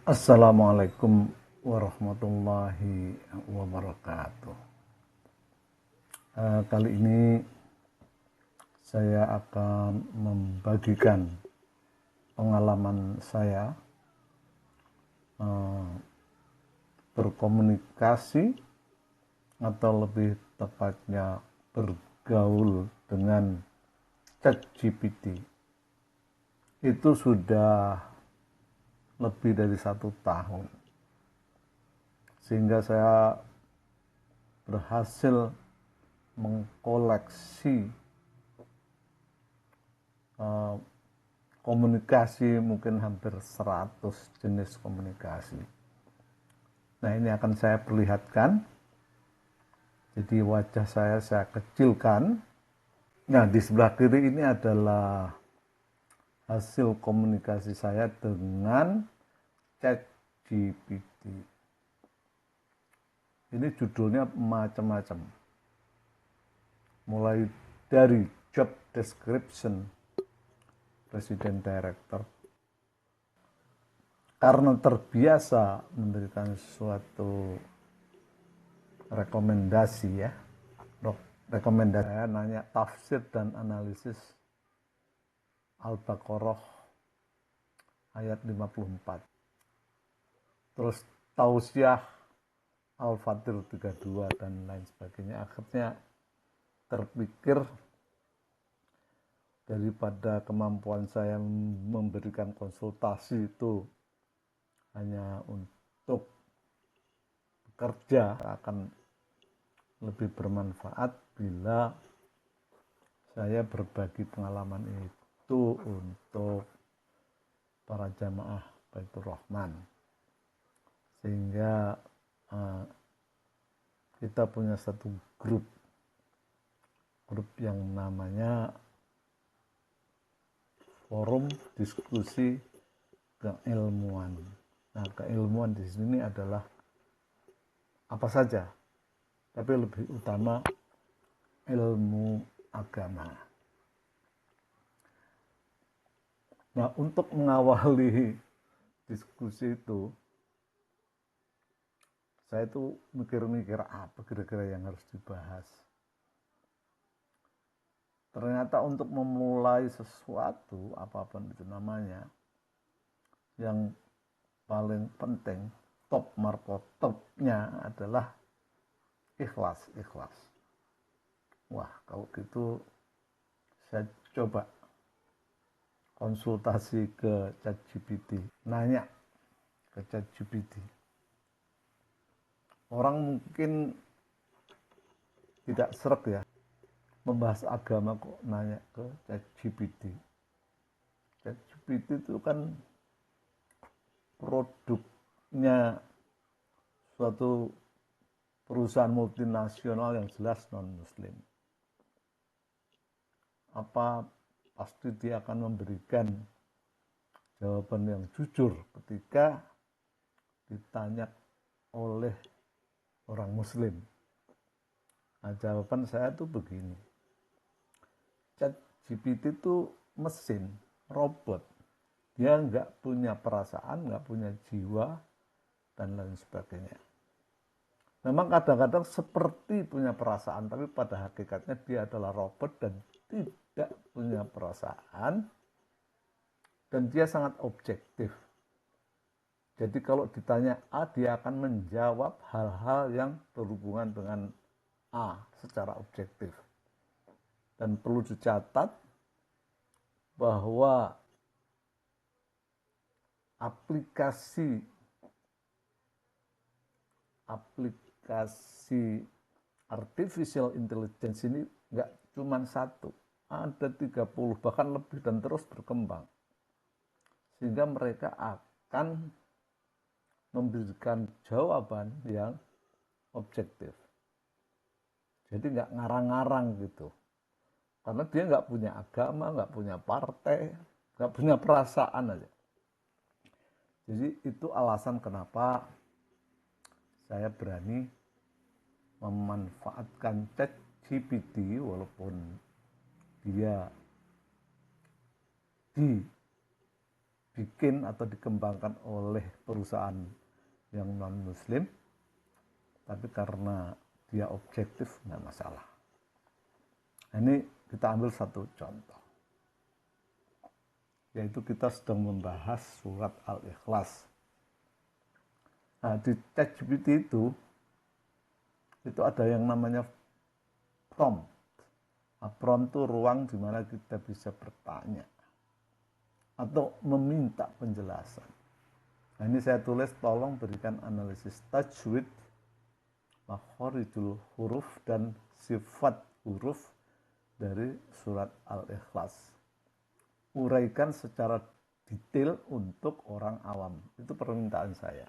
Assalamualaikum warahmatullahi wabarakatuh. Kali ini saya akan membagikan pengalaman saya berkomunikasi atau lebih tepatnya bergaul dengan ChatGPT. Itu sudah lebih dari 1 tahun, sehingga saya berhasil mengkoleksi komunikasi mungkin hampir 100 jenis komunikasi. Nah, ini akan saya perlihatkan. Jadi wajah saya kecilkan. Nah, di sebelah kiri ini adalah hasil komunikasi saya dengan ChatGPT. Ini judulnya macam-macam. Mulai dari job description, presiden director. Karena terbiasa memberikan suatu rekomendasi ya. Rekomendasi saya nanya tafsir dan analisis Al-Baqarah ayat 54. Terus tausiah Al-Fatir 32 dan lain sebagainya. Akhirnya terpikir daripada kemampuan saya memberikan konsultasi itu hanya untuk bekerja, akan lebih bermanfaat bila saya berbagi pengalaman itu untuk para jamaah Baitur Rahman, sehingga kita punya satu grup yang namanya forum diskusi keilmuan. Nah, keilmuan di sini adalah apa saja, tapi lebih utama ilmu agama. Nah, untuk mengawali diskusi itu, saya tuh mikir-mikir apa kira-kira yang harus dibahas. Ternyata untuk memulai sesuatu, apapun itu namanya, yang paling penting, top markotopnya adalah ikhlas. Wah, kalau gitu saya coba konsultasi ke ChatGPT, nanya ke ChatGPT. Orang mungkin tidak sreg ya, membahas agama kok nanya ke ChatGPT. ChatGPT itu kan produknya suatu perusahaan multinasional yang jelas non-muslim. Apa pasti dia akan memberikan jawaban yang jujur ketika ditanya oleh orang muslim. Nah, jawaban saya tuh begini. ChatGPT itu mesin, robot. Dia nggak punya perasaan, nggak punya jiwa, dan lain sebagainya. Memang kadang-kadang seperti punya perasaan, tapi pada hakikatnya dia adalah robot dan tidak punya perasaan, dan dia sangat objektif. Jadi kalau ditanya A, dia akan menjawab hal-hal yang berhubungan dengan A secara objektif. Dan perlu dicatat bahwa aplikasi artificial intelligence ini nggak cuma satu, ada 30 bahkan lebih dan terus berkembang, sehingga mereka akan memberikan jawaban yang objektif. Jadi nggak ngarang-ngarang gitu, karena dia nggak punya agama, nggak punya partai, nggak punya perasaan aja. Jadi itu alasan kenapa saya berani memanfaatkan ChatGPT walaupun dia dibikin atau dikembangkan oleh perusahaan yang non muslim, tapi karena dia objektif nggak masalah. Nah, ini kita ambil satu contoh, yaitu kita sedang membahas surat Al-Ikhlas. Nah, di ChatGPT itu ada yang namanya prompt. Nah, prompt itu ruang di mana kita bisa bertanya atau meminta penjelasan. Nah, ini saya tulis, tolong berikan analisis tajwid, makhorijul huruf, dan sifat huruf dari surat Al-Ikhlas. Uraikan secara detail untuk orang awam. Itu permintaan saya.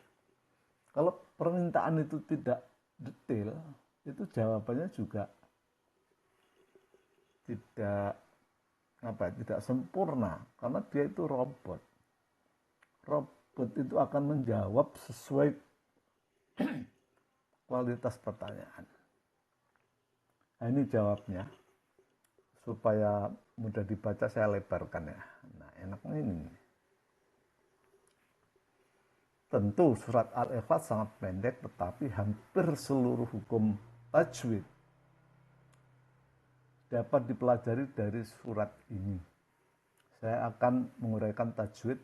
Kalau permintaan itu tidak detail, itu jawabannya juga tidak sempurna, karena dia itu robot. Robot itu akan menjawab sesuai kualitas pertanyaan. Nah, ini jawabnya. Supaya mudah dibaca saya lebarkan ya. Nah, enaknya ini. Tentu surat Al-Ikhlas sangat pendek, tetapi hampir seluruh hukum tajwid dapat dipelajari dari surat ini. Saya akan menguraikan tajwid,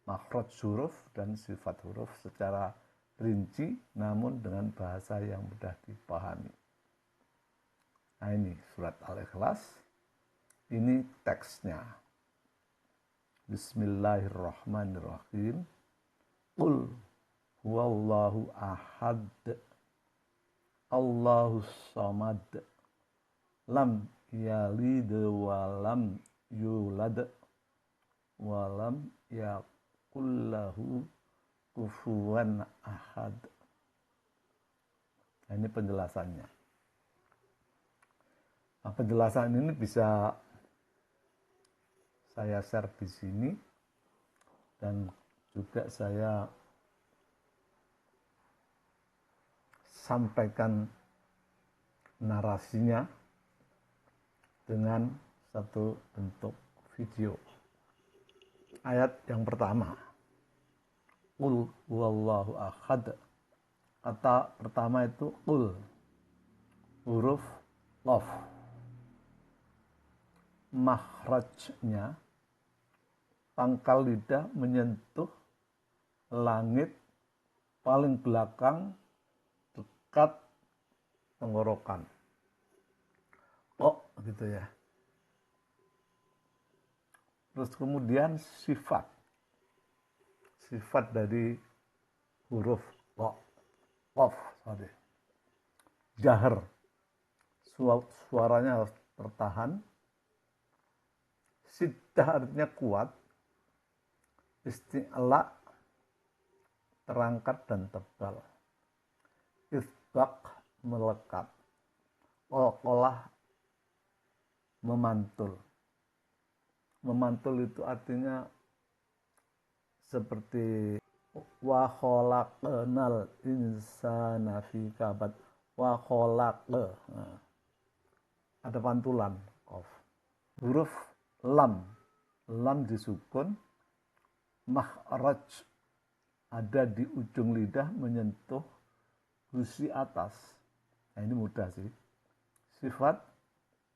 makhraj huruf, dan sifat huruf secara rinci, namun dengan bahasa yang mudah dipahami. Nah, ini surat Al-Ikhlas. Ini teksnya. Bismillahirrahmanirrahim. Qul huwallahu ahad, Allahus samad, lam yalid wa lam yulad wa lam yakul lahu kufuwan ahad. Nah, ini penjelasannya. Nah, penjelasan ini bisa saya share di sini, dan juga saya sampaikan narasinya dengan satu bentuk video. Ayat yang pertama, Qul huwallahu ahad. Kata pertama itu Qul, huruf Qaf. Makhrajnya, pangkal lidah menyentuh langit paling belakang dekat tenggorokan. Oh, gitu ya. Terus kemudian sifat dari huruf Qaf, jahar, suaranya harus tertahan. Siddah artinya kuat, isti'la terangkat dan tebal, isbaq melekat, qalqalah memantul. Memantul itu artinya seperti wa khalaqnal insana fi kabad, wa khalaq. Nah, ada pantulan qaf. Huruf lam disukun, makhraj ada di ujung lidah menyentuh gusi atas. Nah, ini mudah sih. Sifat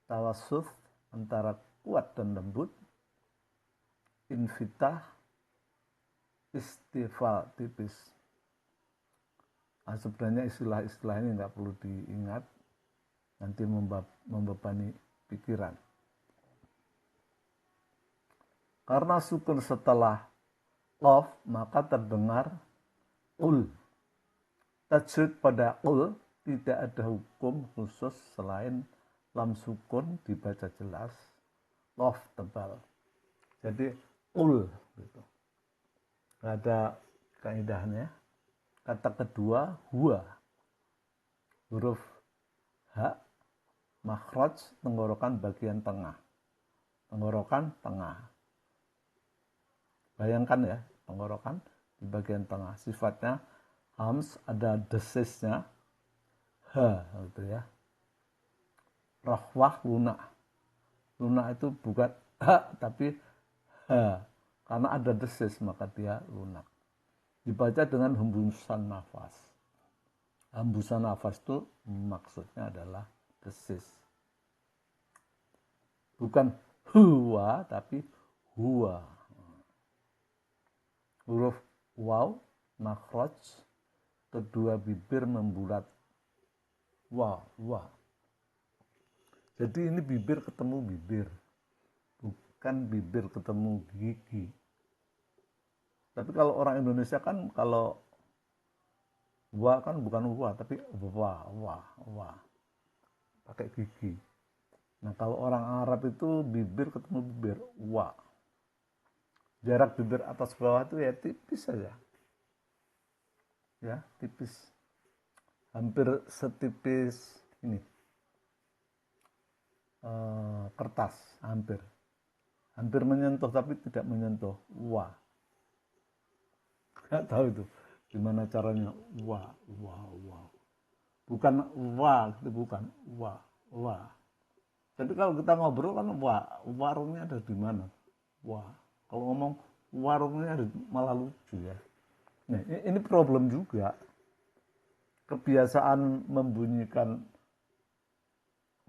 tawassuf antara kuat dan lembut, infitah, istifal tipis. Nah, sebenarnya istilah-istilah ini nggak perlu diingat, nanti membebani pikiran. Karena sukun setelah qaf, maka terdengar ul. Tajwid pada ul tidak ada hukum khusus selain lam sukun dibaca jelas, qaf tebal. Jadi ul gitu. Nggak ada kaidahnya. Kata kedua huwa, huruf ha, makhraj tenggorokan bagian tengah. Tenggorokan tengah. Bayangkan ya, tenggorokan di bagian tengah. Sifatnya hams, ada desisnya, ha gitu ya. Rahwah lunak. Lunak itu bukan ha tapi ha. Karena ada desis maka dia lunak. Dibaca dengan hembusan nafas. Hembusan nafas itu maksudnya adalah desis. Bukan huwa tapi huwa. Huruf waw, makhraj, kedua bibir membulat. Wa. Jadi ini bibir ketemu bibir. Bukan bibir ketemu gigi. Tapi kalau orang Indonesia kan kalau wa kan bukan wa tapi wa. Pakai gigi. Nah kalau orang Arab itu bibir ketemu bibir, wa. Jarak bibir atas bawah itu ya tipis saja. Ya, tipis. Hampir setipis ini. Kertas, hampir. Hampir menyentuh tapi tidak menyentuh. Wa. Nggak tahu itu gimana caranya. Wa. Bukan wa, itu bukan wa. Tapi kalau kita ngobrol kan warungnya ada di mana? Kalau ngomong warungnya ada, malah lucu ya. Nah, ini problem juga. Kebiasaan membunyikan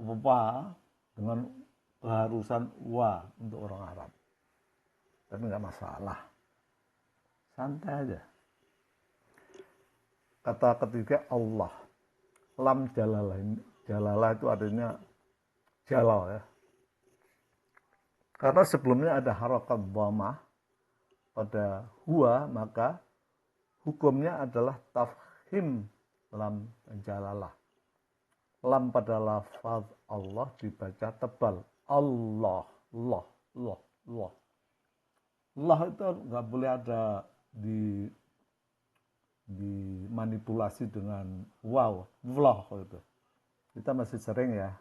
wa dengan keharusan wa untuk orang Arab. Tapi nggak masalah. Santai aja. Kata ketiga Allah. Lam jalalah. Jalalah itu artinya jalal ya. Karena sebelumnya ada harakat dhamah pada huwa, maka hukumnya adalah tafkhim lam jalalah. Lam pada lafaz Allah dibaca tebal. Allah itu nggak boleh ada dimanipulasi dengan wow, vlah itu. Kita masih sering ya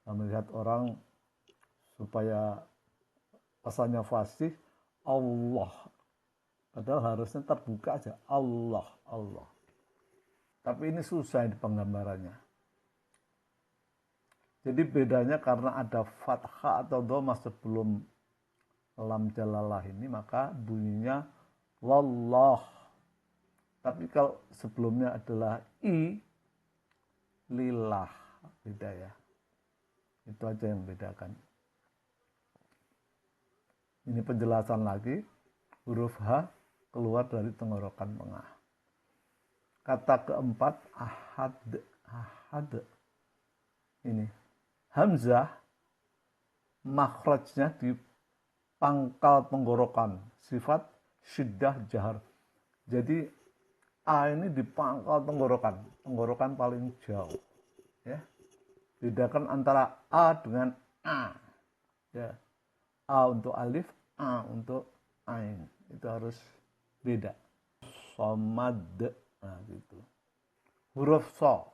melihat orang supaya pesannya fasih Allah. Padahal harusnya terbuka aja Allah. Tapi ini susah di penggambarannya. Jadi bedanya karena ada fathah atau dhamma sebelum lam jalalah ini, maka bunyinya wallah. Tapi kalau sebelumnya adalah lillah, beda ya. Itu aja yang bedakan. Ini penjelasan lagi. Huruf H keluar dari tenggorokan tengah. Kata keempat ahad. Ini hamzah makhrajnya di pangkal tenggorokan, sifat syiddah jahar. Jadi A ini di pangkal tenggorokan paling jauh. Ya. Bedakan antara A dengan A. Ya. A untuk alif, A untuk ain. Itu harus beda. Somad. Nah gitu. Huruf so.